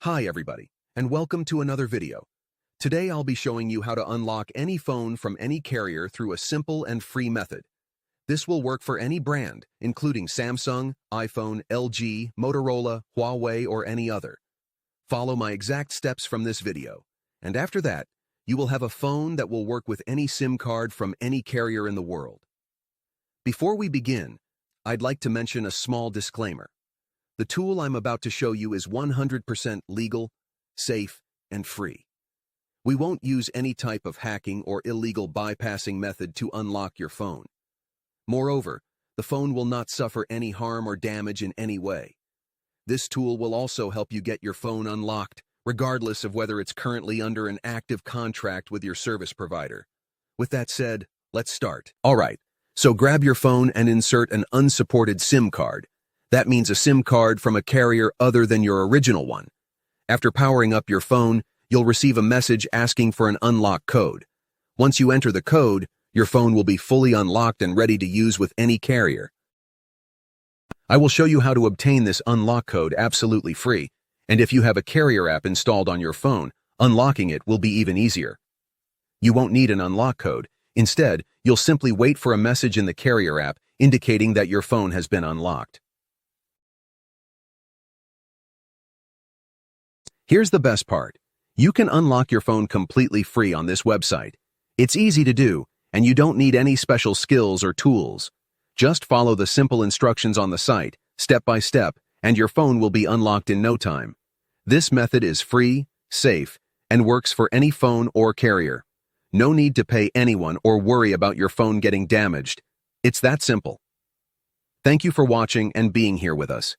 Hi everybody, and welcome to another video. Today I'll be showing you how to unlock any phone from any carrier through a simple and free method. This will work for any brand, including Samsung, iPhone, LG, Motorola, Huawei, or any other. Follow my exact steps from this video, and after that, you will have a phone that will work with any SIM card from any carrier in the world. Before we begin, I'd like to mention a small disclaimer. The tool I'm about to show you is 100% legal, safe, and free. We won't use any type of hacking or illegal bypassing method to unlock your phone. Moreover, the phone will not suffer any harm or damage in any way. This tool will also help you get your phone unlocked, regardless of whether it's currently under an active contract with your service provider. With that said, let's start. Alright, so grab your phone and insert an unsupported SIM card. That means a SIM card from a carrier other than your original one. After powering up your phone, you'll receive a message asking for an unlock code. Once you enter the code, your phone will be fully unlocked and ready to use with any carrier. I will show you how to obtain this unlock code absolutely free, and if you have a carrier app installed on your phone, unlocking it will be even easier. You won't need an unlock code. Instead, you'll simply wait for a message in the carrier app indicating that your phone has been unlocked. Here's the best part. You can unlock your phone completely free on this website. It's easy to do, and you don't need any special skills or tools. Just follow the simple instructions on the site, step by step, and your phone will be unlocked in no time. This method is free, safe, and works for any phone or carrier. No need to pay anyone or worry about your phone getting damaged. It's that simple. Thank you for watching and being here with us.